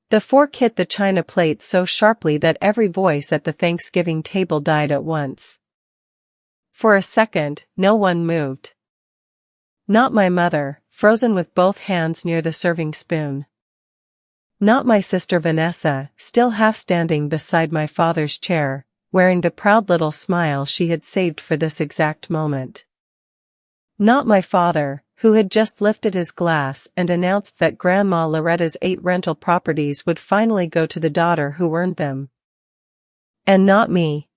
The fork hit the china plate so sharply that every voice at the Thanksgiving table died at once. For a second, no one moved. Not my mother, frozen with both hands near the serving spoon. Not my sister Vanessa, still half standing beside my father's chair, wearing the proud little smile she had saved for this exact moment. Not my father, who had just lifted his glass and announced that Grandma Loretta's 8 rental properties would finally go to the daughter who earned them. And not me.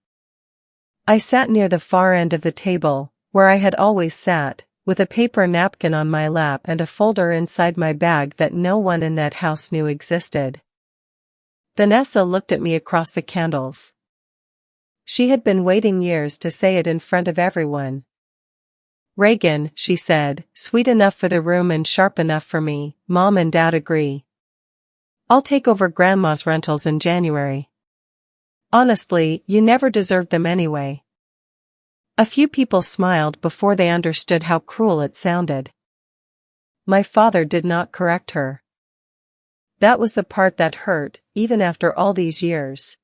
I sat near the far end of the table, where I had always sat, with a paper napkin on my lap and a folder inside my bag that no one in that house knew existed. Vanessa looked at me across the candles. She had been waiting years to say it in front of everyone. "Reagan," she said, "sweet enough for the room and sharp enough for me, Mom and Dad agree. I'll take over Grandma's rentals in January. Honestly, you never deserved them anyway." A few people smiled before they understood how cruel it sounded. My father did not correct her. That was the part that hurt, even after all these years.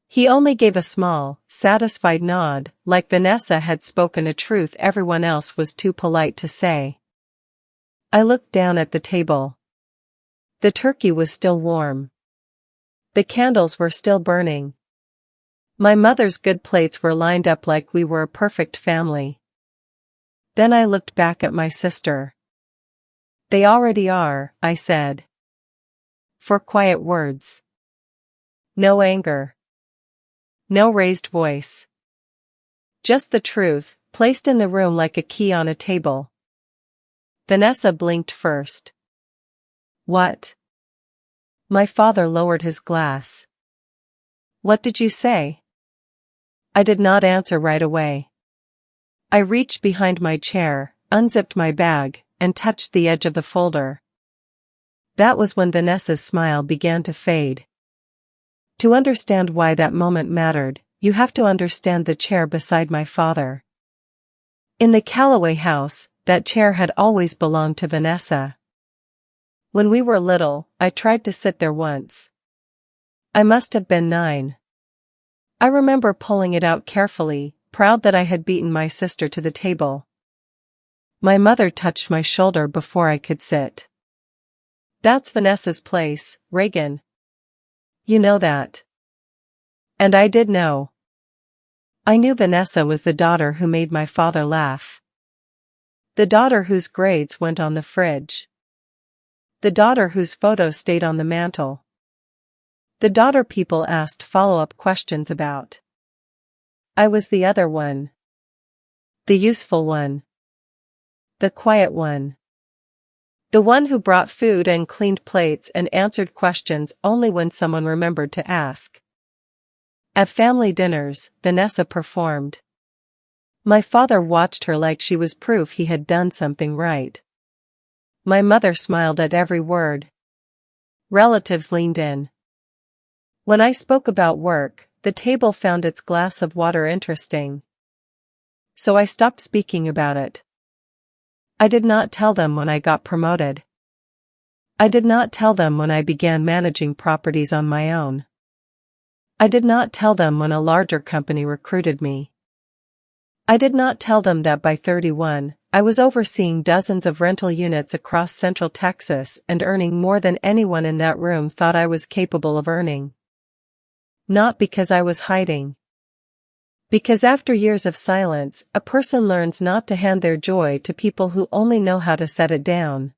He only gave a small, satisfied nod, like Vanessa had spoken a truth everyone else was too polite to say. I looked down at the table. The turkey was still warm. The candles were still burning. My mother's good plates were lined up like we were a perfect family. Then I looked back at my sister. "They already are," I said. 4 quiet words. No anger. No raised voice. Just the truth, placed in the room like a key on a table. Vanessa blinked first. "What?" My father lowered his glass. "What did you say?" I did not answer right away. I reached behind my chair, unzipped my bag, and touched the edge of the folder. That was when Vanessa's smile began to fade. To understand why that moment mattered, you have to understand the chair beside my father. In the Calloway house, that chair had always belonged to Vanessa. When we were little, I tried to sit there once. I must have been 9. I remember pulling it out carefully, proud that I had beaten my sister to the table. My mother touched my shoulder before I could sit. "That's Vanessa's place, Reagan. You know that." And I did know. I knew Vanessa was the daughter who made my father laugh. The daughter whose grades went on the fridge. The daughter whose photo stayed on the mantle. The daughter people asked follow-up questions about. I was the other one. The useful one. The quiet one. The one who brought food and cleaned plates and answered questions only when someone remembered to ask. At family dinners, Vanessa performed. My father watched her like she was proof he had done something right. My mother smiled at every word. Relatives leaned in. When I spoke about work, the table found its glass of water interesting. So I stopped speaking about it. I did not tell them when I got promoted. I did not tell them when I began managing properties on my own. I did not tell them when a larger company recruited me. I did not tell them that by 31, I was overseeing dozens of rental units across Central Texas and earning more than anyone in that room thought I was capable of earning. Not because I was hiding. Because after years of silence, a person learns not to hand their joy to people who only know how to set it down.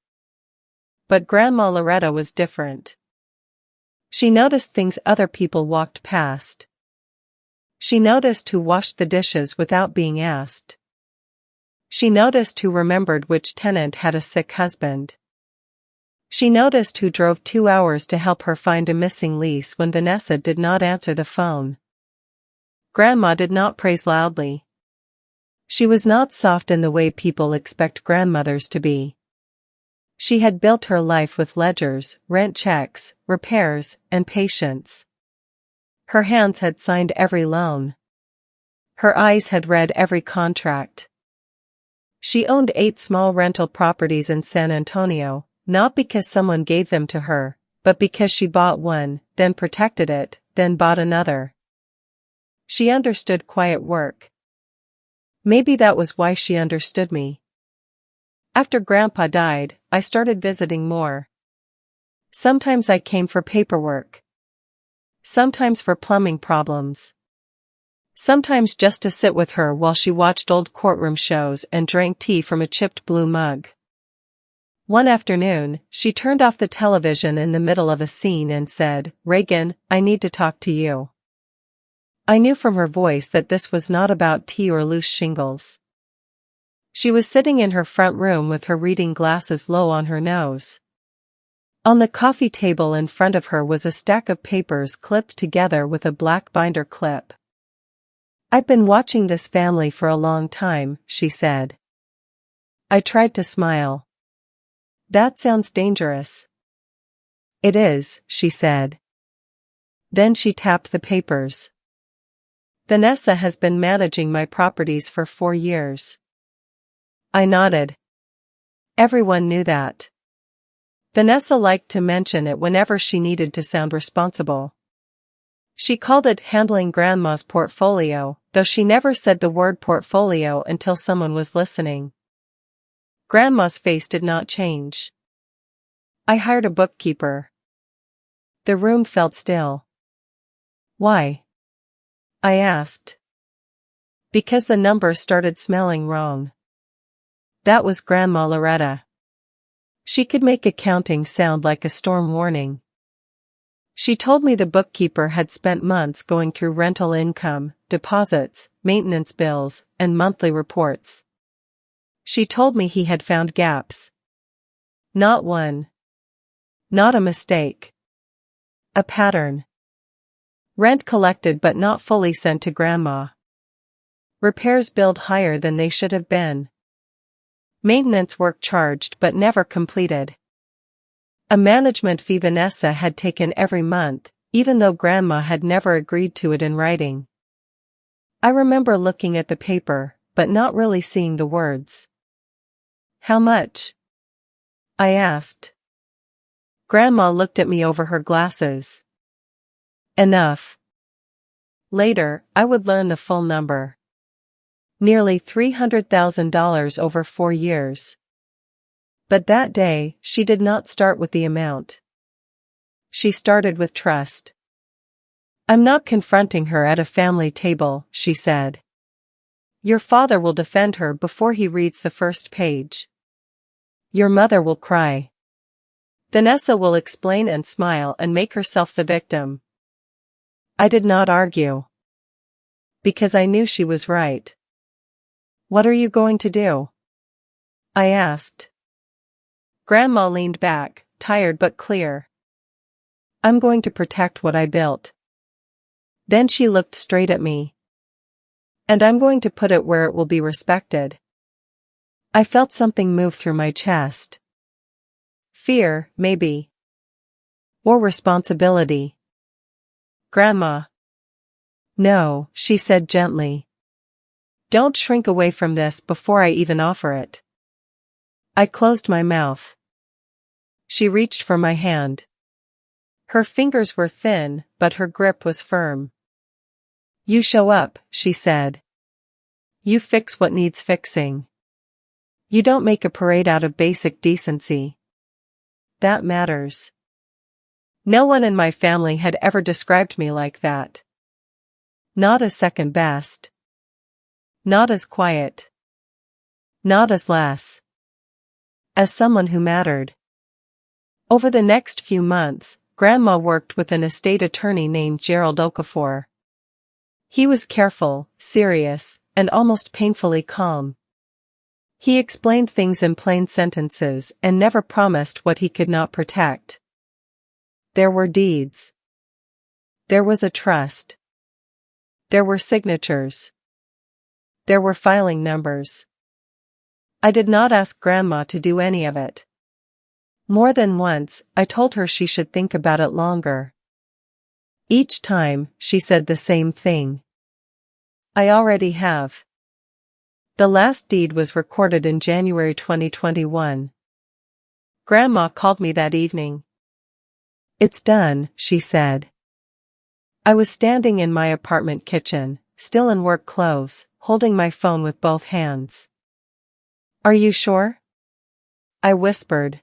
But Grandma Loretta was different. She noticed things other people walked past. She noticed who washed the dishes without being asked. She noticed who remembered which tenant had a sick husband. She noticed who drove 2 hours to help her find a missing lease when Vanessa did not answer the phone. Grandma did not praise loudly. She was not soft in the way people expect grandmothers to be. She had built her life with ledgers, rent checks, repairs, and patience. Her hands had signed every loan. Her eyes had read every contract. She owned 8 small rental properties in San Antonio, not because someone gave them to her, but because she bought one, then protected it, then bought another. She understood quiet work. Maybe that was why she understood me. After Grandpa died, I started visiting more. Sometimes I came for paperwork. Sometimes for plumbing problems. Sometimes just to sit with her while she watched old courtroom shows and drank tea from a chipped blue mug. One afternoon, she turned off the television in the middle of a scene and said, "Reagan, I need to talk to you." I knew from her voice that this was not about tea or loose shingles. She was sitting in her front room with her reading glasses low on her nose. On the coffee table in front of her was a stack of papers clipped together with a black binder clip. "I've been watching this family for a long time," she said. I tried to smile. "That sounds dangerous." "It is," she said. Then she tapped the papers. "Vanessa has been managing my properties for 4 years." I nodded. Everyone knew that. Vanessa liked to mention it whenever she needed to sound responsible. She called it handling Grandma's portfolio, though she never said the word portfolio until someone was listening. Grandma's face did not change. "I hired a bookkeeper." The room felt still. "Why?" I asked. "Because the numbers started smelling wrong." That was Grandma Loretta. She could make accounting sound like a storm warning. She told me the bookkeeper had spent months going through rental income, deposits, maintenance bills, and monthly reports. She told me he had found gaps. Not one. Not a mistake. A pattern. Rent collected but not fully sent to Grandma. Repairs billed higher than they should have been. Maintenance work charged but never completed. A management fee Vanessa had taken every month, even though Grandma had never agreed to it in writing. I remember looking at the paper, but not really seeing the words. "How much?" I asked. Grandma looked at me over her glasses. "Enough." Later, I would learn the full number. Nearly $300,000 over 4 years. But that day, she did not start with the amount. She started with trust. "I'm not confronting her at a family table," she said. "Your father will defend her before he reads the first page. Your mother will cry. Vanessa will explain and smile and make herself the victim." I did not argue. Because I knew she was right. "What are you going to do?" I asked. Grandma leaned back, tired but clear. "I'm going to protect what I built." Then she looked straight at me. "And I'm going to put it where it will be respected." I felt something move through my chest. Fear, maybe. Or responsibility. "Grandma." "No," she said gently. "Don't shrink away from this before I even offer it." I closed my mouth. She reached for my hand. Her fingers were thin, but her grip was firm. "You show up," she said. "You fix what needs fixing. You don't make a parade out of basic decency. That matters." No one in my family had ever described me like that. Not as second best. Not as quiet. Not as less. As someone who mattered. Over the next few months, Grandma worked with an estate attorney named Gerald Okafor. He was careful, serious, and almost painfully calm. He explained things in plain sentences and never promised what he could not protect. There were deeds. There was a trust. There were signatures. There were filing numbers. I did not ask Grandma to do any of it. More than once, I told her she should think about it longer. Each time, she said the same thing. "I already have." The last deed was recorded in January 2021. Grandma called me that evening. It's done, she said. I was standing in my apartment kitchen, still in work clothes, holding my phone with both hands. Are you sure? I whispered.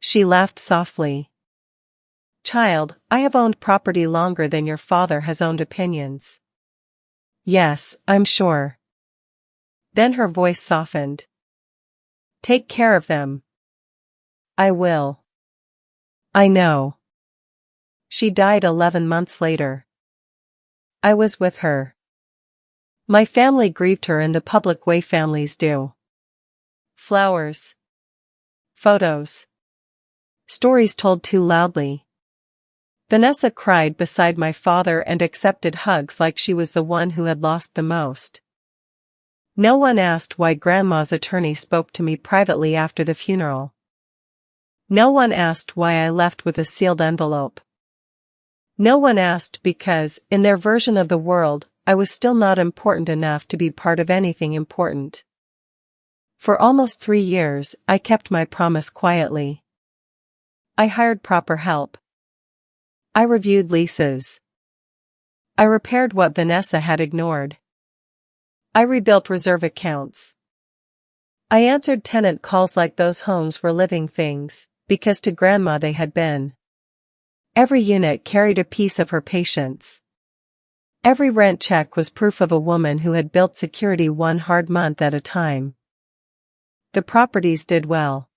She laughed softly. Child, I have owned property longer than your father has owned opinions. Yes, I'm sure. Then her voice softened. Take care of them. I will. I know. She died 11 months later. I was with her. My family grieved her in the public way families do. Flowers. Photos. Stories told too loudly. Vanessa cried beside my father and accepted hugs like she was the one who had lost the most. No one asked why Grandma's attorney spoke to me privately after the funeral. No one asked why I left with a sealed envelope. No one asked because, in their version of the world, I was still not important enough to be part of anything important. For almost 3 years, I kept my promise quietly. I hired proper help. I reviewed leases. I repaired what Vanessa had ignored. I rebuilt reserve accounts. I answered tenant calls like those homes were living things, because to Grandma they had been. Every unit carried a piece of her patience. Every rent check was proof of a woman who had built security one hard month at a time. The properties did well.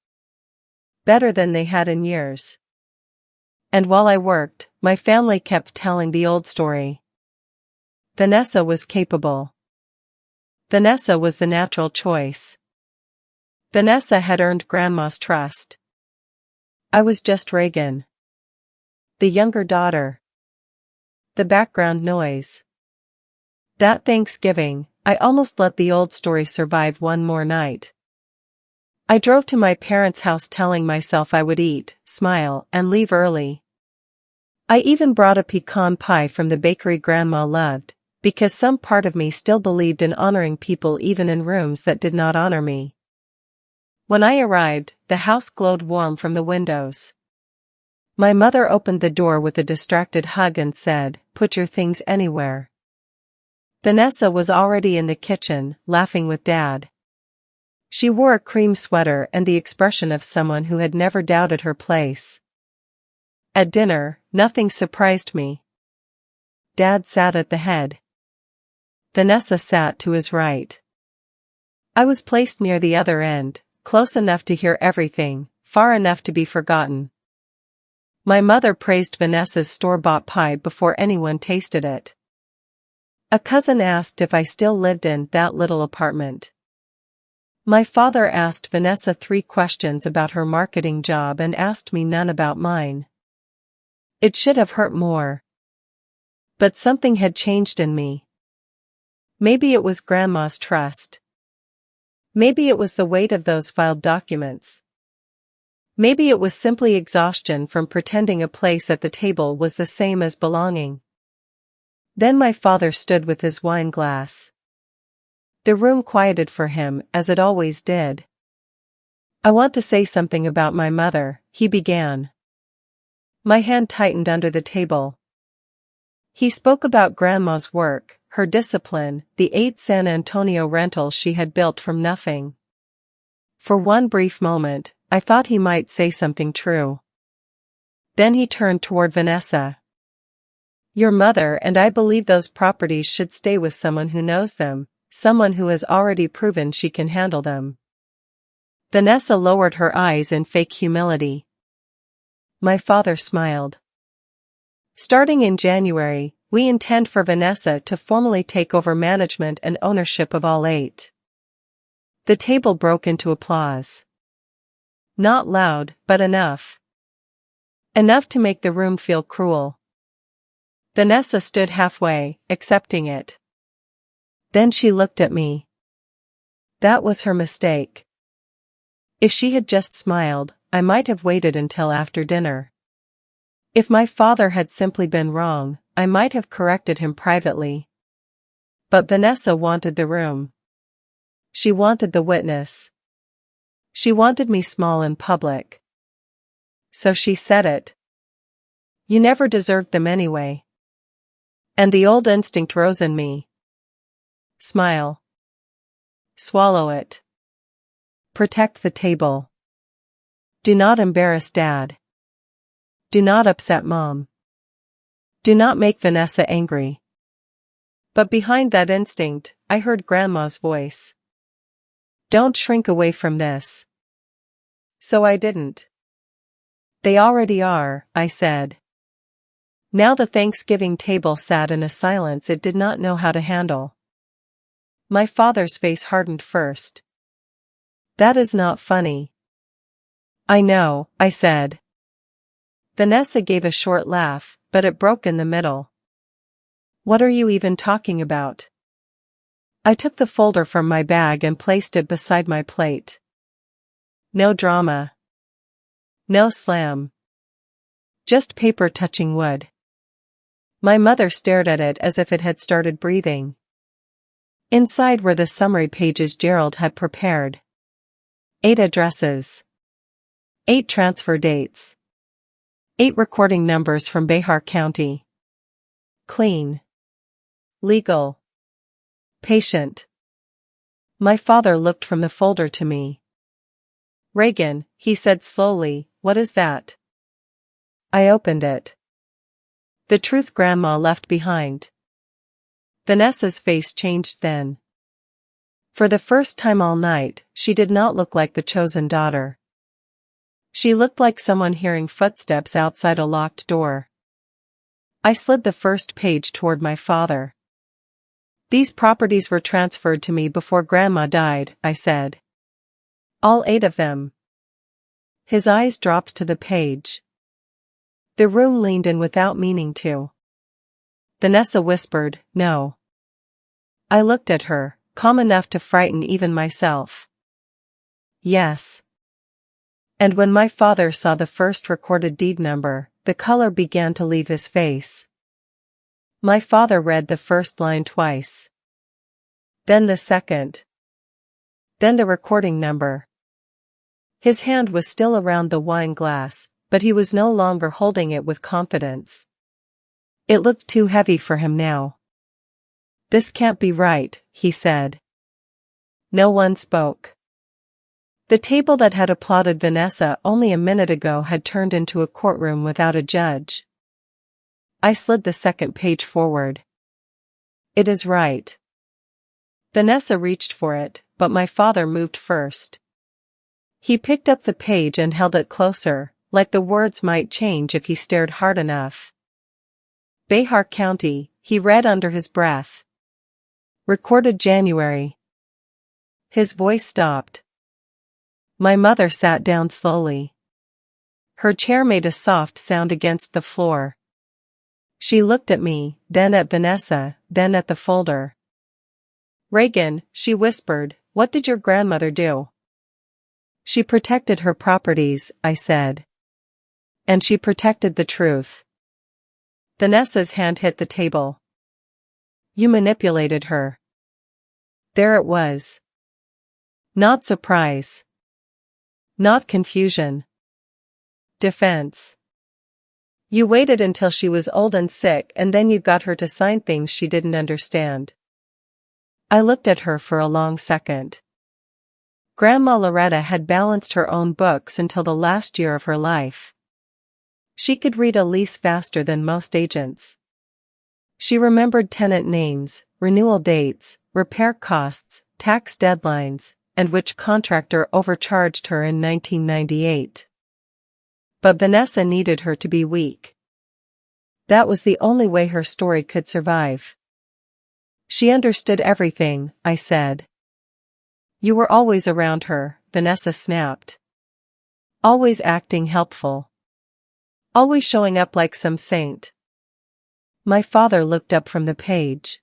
Better than they had in years. And while I worked, my family kept telling the old story. Vanessa was capable. Vanessa was the natural choice. Vanessa had earned Grandma's trust. I was just Reagan. The younger daughter. The background noise. That Thanksgiving, I almost let the old story survive one more night. I drove to my parents' house telling myself I would eat, smile, and leave early. I even brought a pecan pie from the bakery Grandma loved, because some part of me still believed in honoring people even in rooms that did not honor me. When I arrived, the house glowed warm from the windows. My mother opened the door with a distracted hug and said, "Put your things anywhere." Vanessa was already in the kitchen, laughing with Dad. She wore a cream sweater and the expression of someone who had never doubted her place. At dinner, nothing surprised me. Dad sat at the head. Vanessa sat to his right. I was placed near the other end, close enough to hear everything, far enough to be forgotten. My mother praised Vanessa's store-bought pie before anyone tasted it. A cousin asked if I still lived in that little apartment. My father asked Vanessa 3 questions about her marketing job and asked me none about mine. It should have hurt more. But something had changed in me. Maybe it was Grandma's trust. Maybe it was the weight of those filed documents. Maybe it was simply exhaustion from pretending a place at the table was the same as belonging. Then my father stood with his wine glass. The room quieted for him, as it always did. "I want to say something about my mother," he began. My hand tightened under the table. He spoke about Grandma's work, her discipline, the 8 San Antonio rentals she had built from nothing. For one brief moment, I thought he might say something true. Then he turned toward Vanessa. "Your mother and I believe those properties should stay with someone who knows them, someone who has already proven she can handle them." Vanessa lowered her eyes in fake humility. My father smiled. "Starting in January, we intend for Vanessa to formally take over management and ownership of all 8. The table broke into applause. Not loud, but enough. Enough to make the room feel cruel. Vanessa stood halfway, accepting it. Then she looked at me. That was her mistake. If she had just smiled, I might have waited until after dinner. If my father had simply been wrong, I might have corrected him privately. But Vanessa wanted the room. She wanted the witness. She wanted me small in public. So she said it. You never deserved them anyway. And the old instinct rose in me. Smile. Swallow it. Protect the table. Do not embarrass Dad. Do not upset Mom. Do not make Vanessa angry. But behind that instinct, I heard Grandma's voice. Don't shrink away from this. So I didn't. They already are, I said. Now the Thanksgiving table sat in a silence it did not know how to handle. My father's face hardened first. That is not funny. I know, I said. Vanessa gave a short laugh, but it broke in the middle. What are you even talking about? I took the folder from my bag and placed it beside my plate. No drama. No slam. Just paper touching wood. My mother stared at it as if it had started breathing. Inside were the summary pages Gerald had prepared. 8 addresses. 8 transfer dates. 8 recording numbers from Behar County. Clean. Legal. Patient. My father looked from the folder to me. Reagan, he said slowly, what is that? I opened it. The truth Grandma left behind. Vanessa's face changed then. For the first time all night, she did not look like the chosen daughter. She looked like someone hearing footsteps outside a locked door. I slid the first page toward my father. These properties were transferred to me before Grandma died, I said. All 8 of them. His eyes dropped to the page. The room leaned in without meaning to. Vanessa whispered, no. I looked at her, calm enough to frighten even myself. Yes. And when my father saw the first recorded deed number, the color began to leave his face. My father read the first line twice. Then the second. Then the recording number. His hand was still around the wine glass, but he was no longer holding it with confidence. It looked too heavy for him now. This can't be right, he said. No one spoke. The table that had applauded Vanessa only a minute ago had turned into a courtroom without a judge. I slid the second page forward. It is right. Vanessa reached for it, but my father moved first. He picked up the page and held it closer, like the words might change if he stared hard enough. Behar County, he read under his breath. Recorded January. His voice stopped. My mother sat down slowly. Her chair made a soft sound against the floor. She looked at me, then at Vanessa, then at the folder. Reagan, she whispered, what did your grandmother do? She protected her properties, I said. And she protected the truth. Vanessa's hand hit the table. You manipulated her. There it was. Not surprise. Not confusion. Defense. You waited until she was old and sick and then you got her to sign things she didn't understand. I looked at her for a long second. Grandma Loretta had balanced her own books until the last year of her life. She could read a lease faster than most agents. She remembered tenant names, renewal dates, repair costs, tax deadlines, and which contractor overcharged her in 1998. But Vanessa needed her to be weak. That was the only way her story could survive. She understood everything, I said. You were always around her, Vanessa snapped. Always acting helpful. Always showing up like some saint. My father looked up from the page.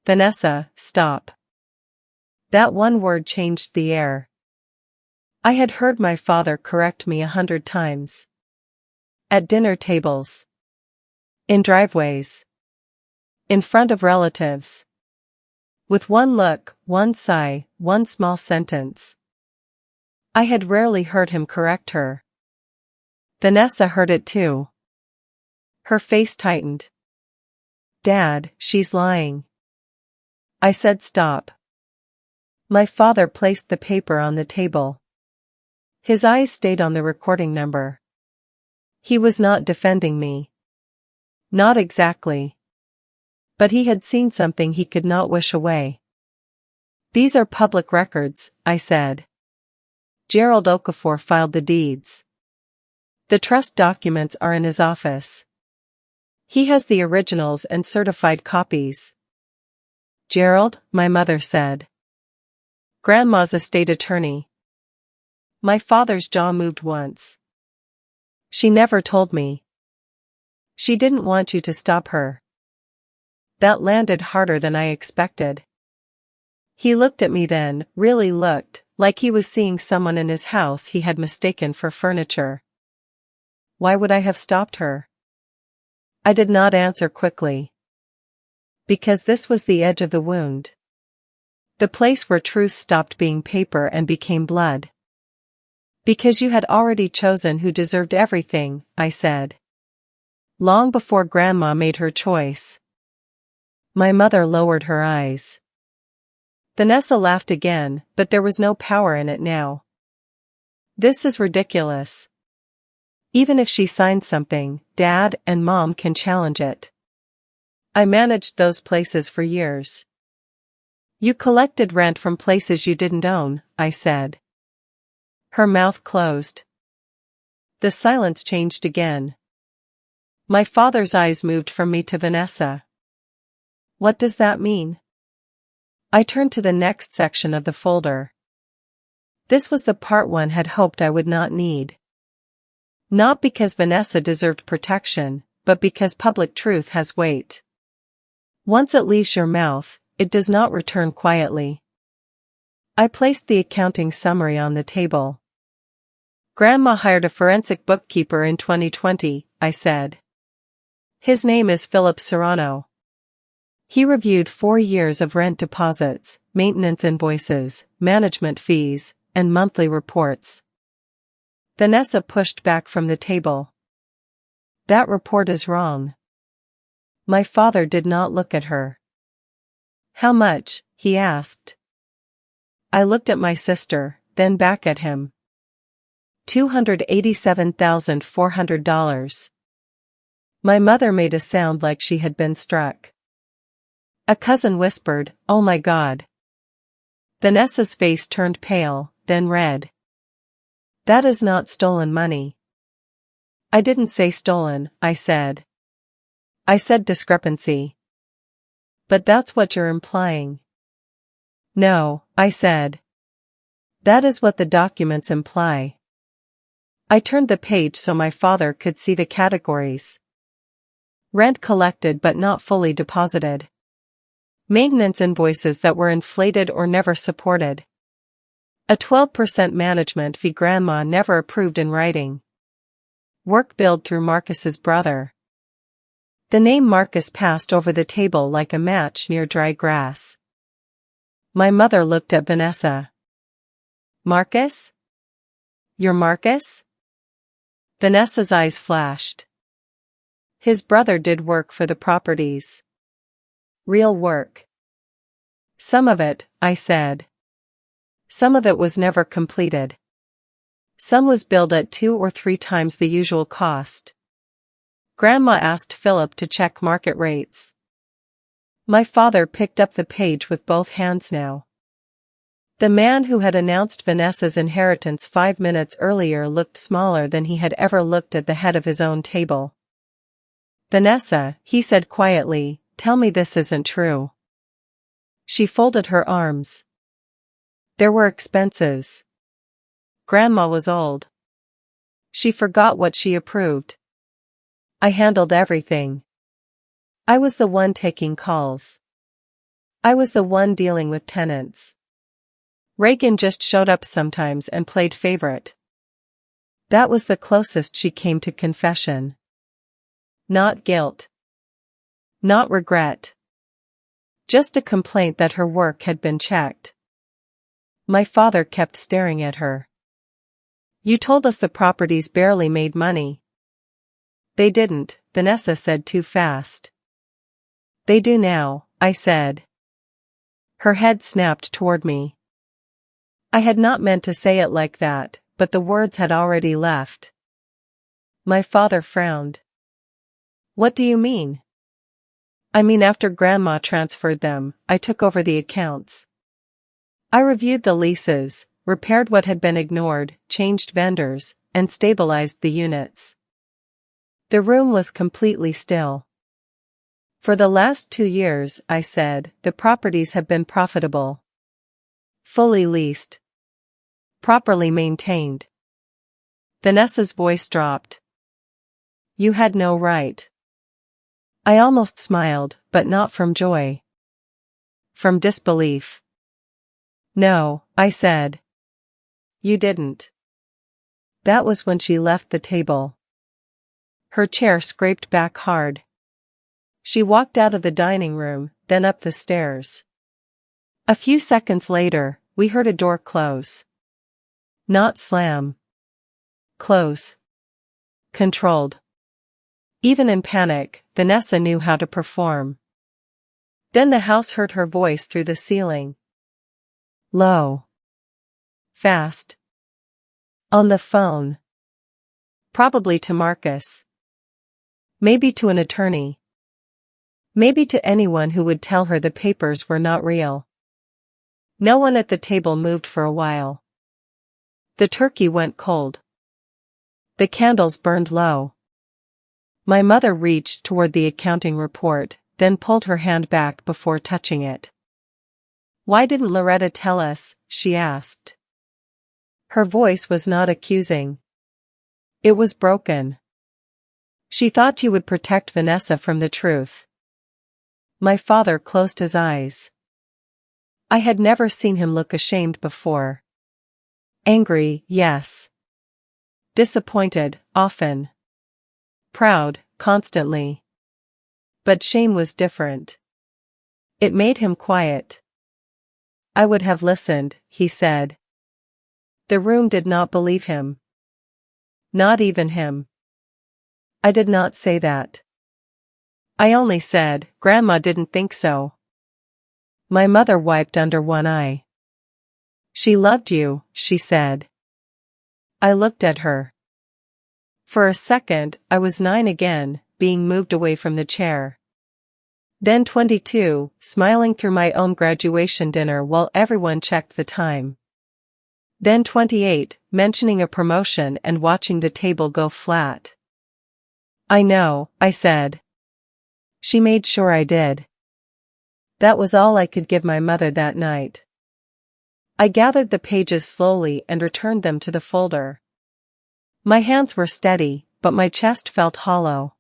Vanessa, stop. That one word changed the air. I had heard my father correct me 100 times. At dinner tables. In driveways. In front of relatives. With one look, one sigh, one small sentence. I had rarely heard him correct her. Vanessa heard it too. Her face tightened. Dad, she's lying. I said stop. My father placed the paper on the table. His eyes stayed on the recording number. He was not defending me. Not exactly. But he had seen something he could not wish away. These are public records, I said. Gerald Okafor filed the deeds. The trust documents are in his office. He has the originals and certified copies. Gerald, my mother said. Grandma's estate attorney. My father's jaw moved once. She never told me. She didn't want you to stop her. That landed harder than I expected. He looked at me then, really looked, like he was seeing someone in his house he had mistaken for furniture. Why would I have stopped her? I did not answer quickly. Because this was the edge of the wound. The place where truth stopped being paper and became blood. Because you had already chosen who deserved everything, I said. Long before Grandma made her choice. My mother lowered her eyes. Vanessa laughed again, but there was no power in it now. This is ridiculous. Even if she signs something, Dad and Mom can challenge it. I managed those places for years. You collected rent from places you didn't own, I said. Her mouth closed. The silence changed again. My father's eyes moved from me to Vanessa. What does that mean? I turned to the next section of the folder. This was the part one had hoped I would not need. Not because Vanessa deserved protection, but because public truth has weight. Once it leaves your mouth, it does not return quietly. I placed the accounting summary on the table. Grandma hired a forensic bookkeeper in 2020, I said. His name is Philip Serrano. He reviewed 4 years of rent deposits, maintenance invoices, management fees, and monthly reports. Vanessa pushed back from the table. That report is wrong. My father did not look at her. How much? He asked. I looked at my sister, then back at him. $287,400. My mother made a sound like she had been struck. A cousin whispered, "Oh my God." Vanessa's face turned pale, then red. That is not stolen money. I didn't say stolen, I said. I said discrepancy. But that's what you're implying. No, I said. That is what the documents imply. I turned the page so my father could see the categories. Rent collected but not fully deposited. Maintenance invoices that were inflated or never supported. A 12% management fee Grandma never approved in writing. Work billed through Marcus's brother. The name Marcus passed over the table like a match near dry grass. My mother looked at Vanessa. Marcus? You're Marcus? Vanessa's eyes flashed. His brother did work for the properties. Real work. Some of it, I said. Some of it was never completed. Some was billed at 2 or 3 times the usual cost. Grandma asked Philip to check market rates. My father picked up the page with both hands now. The man who had announced Vanessa's inheritance 5 minutes earlier looked smaller than he had ever looked at the head of his own table. Vanessa, he said quietly, tell me this isn't true. She folded her arms. There were expenses. Grandma was old. She forgot what she approved. I handled everything. I was the one taking calls. I was the one dealing with tenants. Reagan just showed up sometimes and played favorite. That was the closest she came to confession. Not guilt. Not regret. Just a complaint that her work had been checked. My father kept staring at her. You told us the properties barely made money. They didn't, Vanessa said too fast. They do now, I said. Her head snapped toward me. I had not meant to say it like that, but the words had already left. My father frowned. What do you mean? I mean, after Grandma transferred them, I took over the accounts. I reviewed the leases, repaired what had been ignored, changed vendors, and stabilized the units. The room was completely still. For the last 2 years, I said, the properties have been profitable. Fully leased. Properly maintained. Vanessa's voice dropped. You had no right. I almost smiled, but not from joy. From disbelief. No, I said. You didn't. That was when she left the table. Her chair scraped back hard. She walked out of the dining room, then up the stairs. A few seconds later, we heard a door close. Not slam. Close. Controlled. Even in panic, Vanessa knew how to perform. Then the house heard her voice through the ceiling. Low. Fast. On the phone. Probably to Marcus. Maybe to an attorney. Maybe to anyone who would tell her the papers were not real. No one at the table moved for a while. The turkey went cold. The candles burned low. My mother reached toward the accounting report, then pulled her hand back before touching it. Why didn't Loretta tell us? She asked. Her voice was not accusing. It was broken. She thought you would protect Vanessa from the truth. My father closed his eyes. I had never seen him look ashamed before. Angry, yes. Disappointed, often. Proud, constantly. But shame was different. It made him quiet. I would have listened, he said. The room did not believe him. Not even him. I did not say that. I only said, Grandma didn't think so. My mother wiped under one eye. She loved you, she said. I looked at her. For a second, I was 9 again, being moved away from the chair. Then 22, smiling through my own graduation dinner while everyone checked the time. Then 28, mentioning a promotion and watching the table go flat. I know, I said. She made sure I did. That was all I could give my mother that night. I gathered the pages slowly and returned them to the folder. My hands were steady, but my chest felt hollow.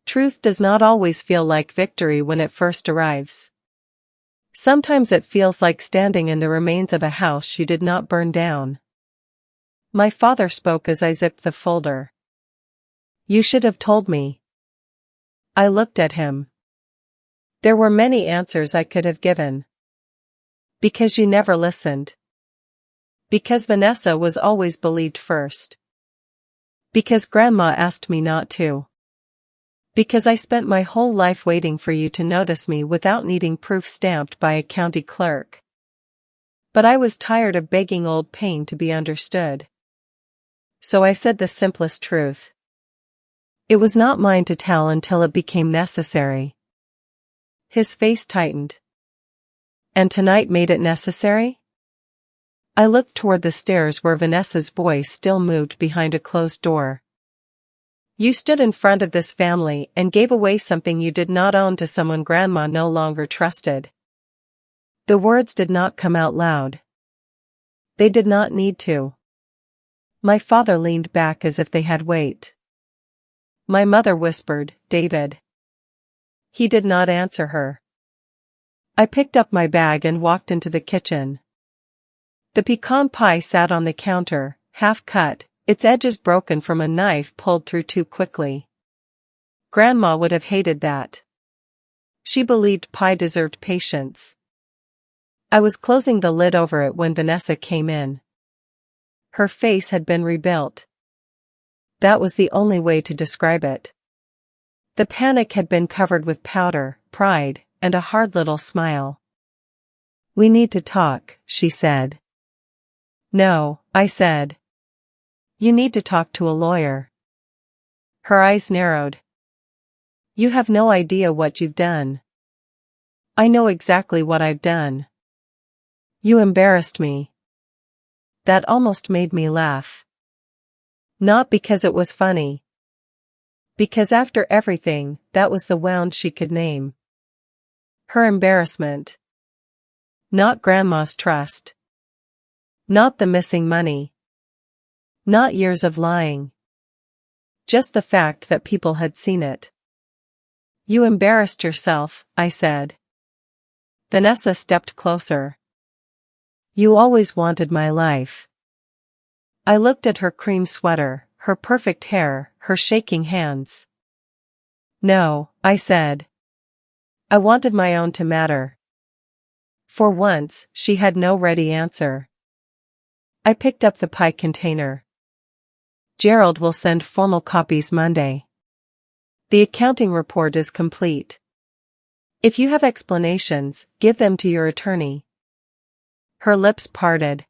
Truth does not always feel like victory when it first arrives. Sometimes it feels like standing in the remains of a house she did not burn down. My father spoke as I zipped the folder. You should have told me. I looked at him. There were many answers I could have given. Because you never listened. Because Vanessa was always believed first. Because Grandma asked me not to. Because I spent my whole life waiting for you to notice me without needing proof stamped by a county clerk. But I was tired of begging old pain to be understood. So I said the simplest truth. It was not mine to tell until it became necessary. His face tightened. And tonight made it necessary? I looked toward the stairs where Vanessa's voice still moved behind a closed door. You stood in front of this family and gave away something you did not own to someone Grandma no longer trusted. The words did not come out loud. They did not need to. My father leaned back as if they had weight. My mother whispered, David. He did not answer her. I picked up my bag and walked into the kitchen. The pecan pie sat on the counter, half cut, its edges broken from a knife pulled through too quickly. Grandma would have hated that. She believed pie deserved patience. I was closing the lid over it when Vanessa came in. Her face had been rebuilt. That was the only way to describe it. The panic had been covered with powder, pride, and a hard little smile. "We need to talk," she said. "No," I said. "You need to talk to a lawyer." Her eyes narrowed. "You have no idea what you've done." "I know exactly what I've done. You embarrassed me." That almost made me laugh. Not because it was funny. Because after everything, that was the wound she could name. Her embarrassment. Not Grandma's trust. Not the missing money. Not years of lying. Just the fact that people had seen it. "You embarrassed yourself," I said. Vanessa stepped closer. "You always wanted my life." I looked at her cream sweater, her perfect hair, her shaking hands. "No," I said. "I wanted my own to matter." For once, she had no ready answer. I picked up the pie container. "Gerald will send formal copies Monday. The accounting report is complete. If you have explanations, give them to your attorney." Her lips parted.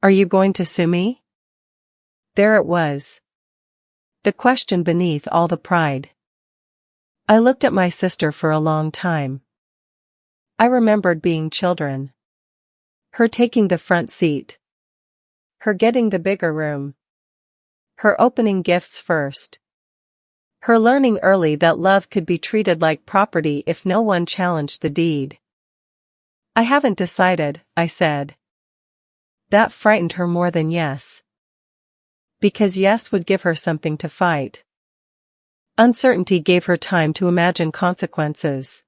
"Are you going to sue me?" There it was. The question beneath all the pride. I looked at my sister for a long time. I remembered being children. Her taking the front seat. Her getting the bigger room. Her opening gifts first. Her learning early that love could be treated like property if no one challenged the deed. "I haven't decided," I said. That frightened her more than yes. Because yes would give her something to fight. Uncertainty gave her time to imagine consequences.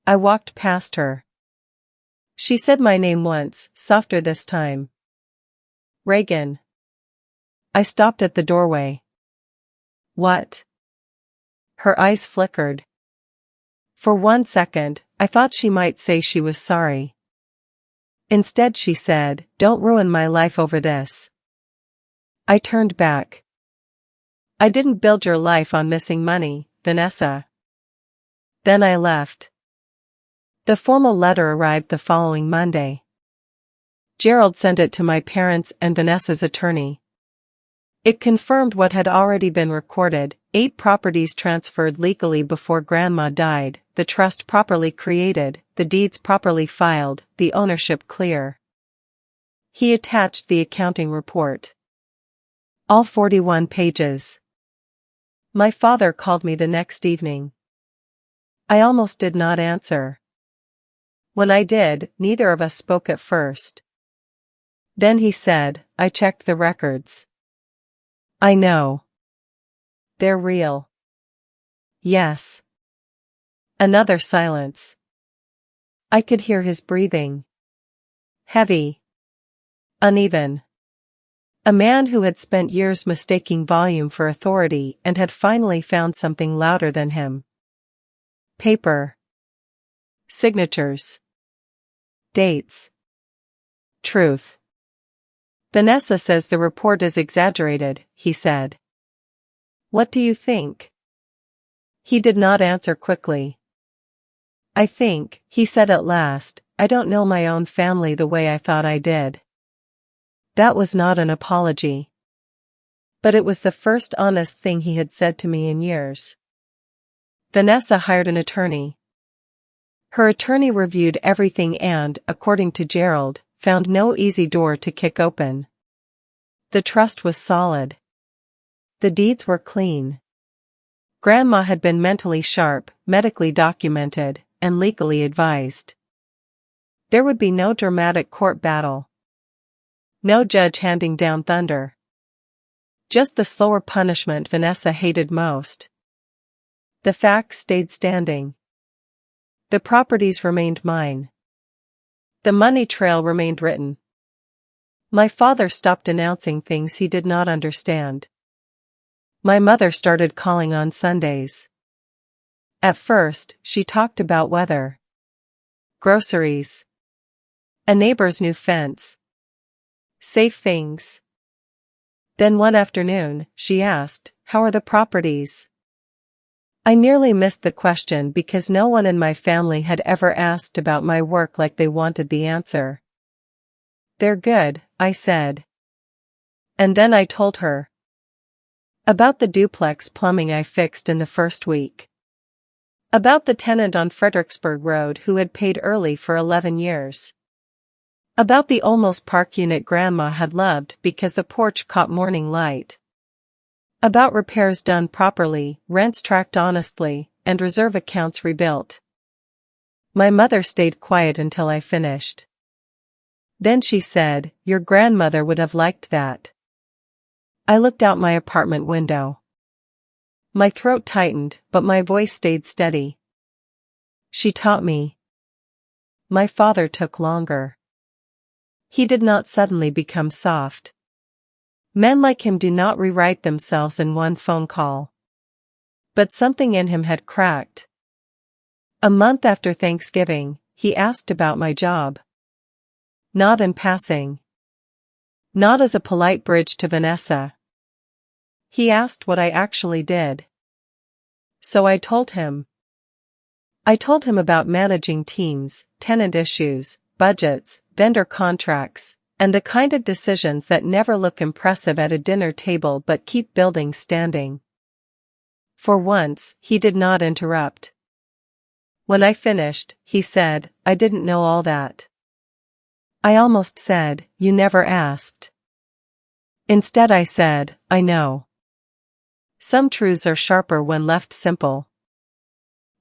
I walked past her. She said my name once, softer this time. "Reagan." I stopped at the doorway. "What?" Her eyes flickered. For 1 second, I thought she might say she was sorry. Instead she said, "Don't ruin my life over this." I turned back. "I didn't build your life on missing money, Vanessa." Then I left. The formal letter arrived the following Monday. Gerald sent it to my parents and Vanessa's attorney. It confirmed what had already been recorded: 8 properties transferred legally before Grandma died, the trust properly created, the deeds properly filed, the ownership clear. He attached the accounting report. All 41 pages. My father called me the next evening. I almost did not answer. When I did, neither of us spoke at first. Then he said, "I checked the records. I know. They're real." "Yes." Another silence. I could hear his breathing. Heavy. Uneven. A man who had spent years mistaking volume for authority and had finally found something louder than him. Paper. Signatures. Dates. Truth. "Vanessa says the report is exaggerated," he said. "What do you think?" He did not answer quickly. "I think," he said at last, "I don't know my own family the way I thought I did." That was not an apology. But it was the first honest thing he had said to me in years. Vanessa hired an attorney. Her attorney reviewed everything and, according to Gerald, found no easy door to kick open. The trust was solid. The deeds were clean. Grandma had been mentally sharp, medically documented, and legally advised. There would be no dramatic court battle. No judge handing down thunder. Just the slower punishment Vanessa hated most. The facts stayed standing. The properties remained mine. The money trail remained written. My father stopped announcing things he did not understand. My mother started calling on Sundays. At first, she talked about weather. Groceries. A neighbor's new fence. Safe things. Then one afternoon, she asked, "How are the properties?" I nearly missed the question because no one in my family had ever asked about my work like they wanted the answer. "They're good," I said. And then I told her about the duplex plumbing I fixed in the first week. About the tenant on Fredericksburg Road who had paid early for 11 years. About the almost park unit Grandma had loved because the porch caught morning light. About repairs done properly, rents tracked honestly, and reserve accounts rebuilt. My mother stayed quiet until I finished. Then she said, "Your grandmother would have liked that." I looked out my apartment window. My throat tightened, but my voice stayed steady. She taught me. My father took longer. He did not suddenly become soft. Men like him do not rewrite themselves in one phone call. But something in him had cracked. A month after Thanksgiving, he asked about my job. Not in passing. Not as a polite bridge to Vanessa. He asked what I actually did. So I told him. I told him about managing teams, tenant issues, budgets, vendor contracts, and the kind of decisions that never look impressive at a dinner table but keep buildings standing. For once, he did not interrupt. When I finished, he said, "I didn't know all that." I almost said, "You never asked." Instead I said, "I know. Some truths are sharper when left simple."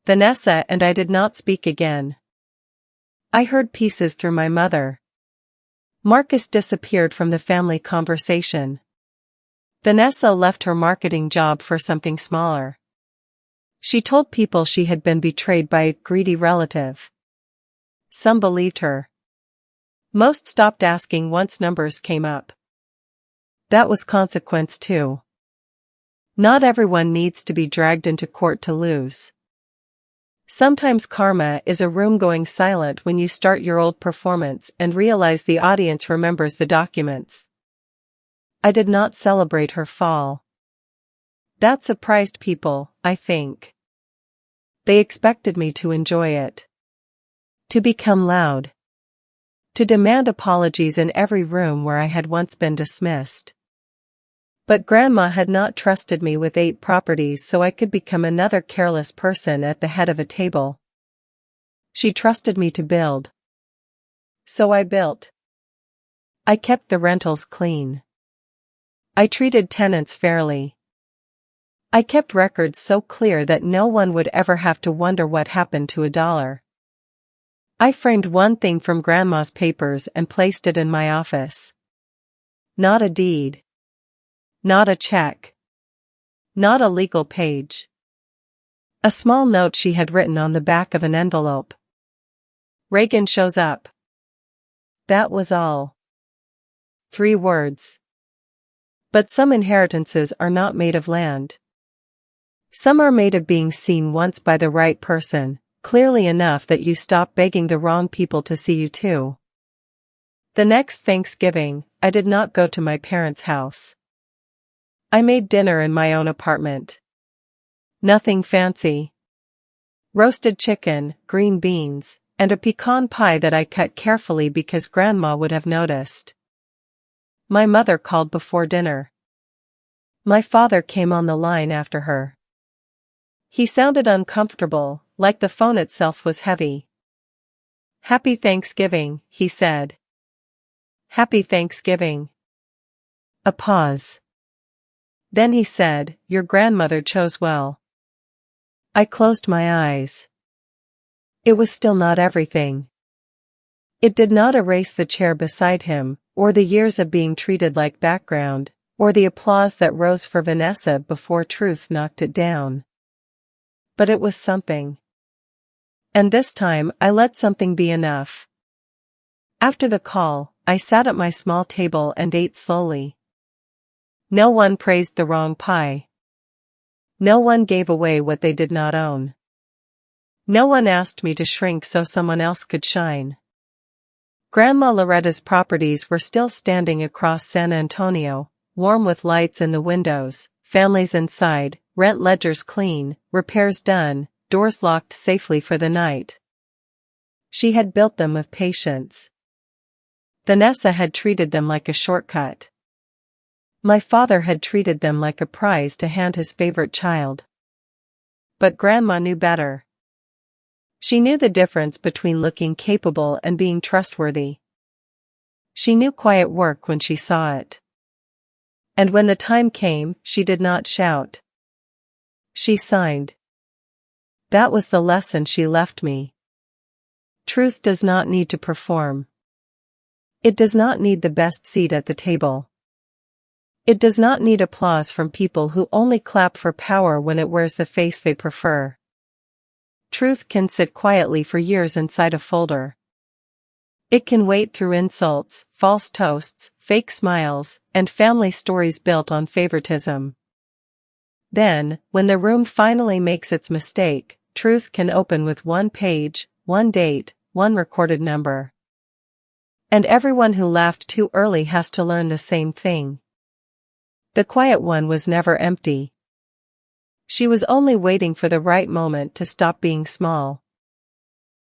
Vanessa and I did not speak again. I heard pieces through my mother. Marcus disappeared from the family conversation. Vanessa left her marketing job for something smaller. She told people she had been betrayed by a greedy relative. Some believed her. Most stopped asking once numbers came up. That was consequence too. Not everyone needs to be dragged into court to lose. Sometimes karma is a room going silent when you start your old performance and realize the audience remembers the documents. I did not celebrate her fall. That surprised people, I think. They expected me to enjoy it. To become loud. To demand apologies in every room where I had once been dismissed. But Grandma had not trusted me with 8 properties so I could become another careless person at the head of a table. She trusted me to build. So I built. I kept the rentals clean. I treated tenants fairly. I kept records so clear that no one would ever have to wonder what happened to $1. I framed one thing from Grandma's papers and placed it in my office. Not a deed. Not a check. Not a legal page. A small note she had written on the back of an envelope. "Reagan shows up." That was all. 3 words. But some inheritances are not made of land. Some are made of being seen once by the right person, clearly enough that you stop begging the wrong people to see you too. The next Thanksgiving, I did not go to my parents' house. I made dinner in my own apartment. Nothing fancy. Roasted chicken, green beans, and a pecan pie that I cut carefully because Grandma would have noticed. My mother called before dinner. My father came on the line after her. He sounded uncomfortable, like the phone itself was heavy. "Happy Thanksgiving," he said. "Happy Thanksgiving." A pause. Then he said, "Your grandmother chose well." I closed my eyes. It was still not everything. It did not erase the chair beside him, or the years of being treated like background, or the applause that rose for Vanessa before truth knocked it down. But it was something. And this time I let something be enough. After the call, I sat at my small table and ate slowly. No one praised the wrong pie. No one gave away what they did not own. No one asked me to shrink so someone else could shine. Grandma Loretta's properties were still standing across San Antonio, warm with lights in the windows, families inside, rent ledgers clean, repairs done, doors locked safely for the night. She had built them with patience. Vanessa had treated them like a shortcut. My father had treated them like a prize to hand his favorite child. But Grandma knew better. She knew the difference between looking capable and being trustworthy. She knew quiet work when she saw it. And when the time came, she did not shout. She signed. That was the lesson she left me. Truth does not need to perform. It does not need the best seat at the table. It does not need applause from people who only clap for power when it wears the face they prefer. Truth can sit quietly for years inside a folder. It can wait through insults, false toasts, fake smiles, and family stories built on favoritism. Then, when the room finally makes its mistake, truth can open with one page, one date, one recorded number. And everyone who laughed too early has to learn the same thing. The quiet one was never empty. She was only waiting for the right moment to stop being small.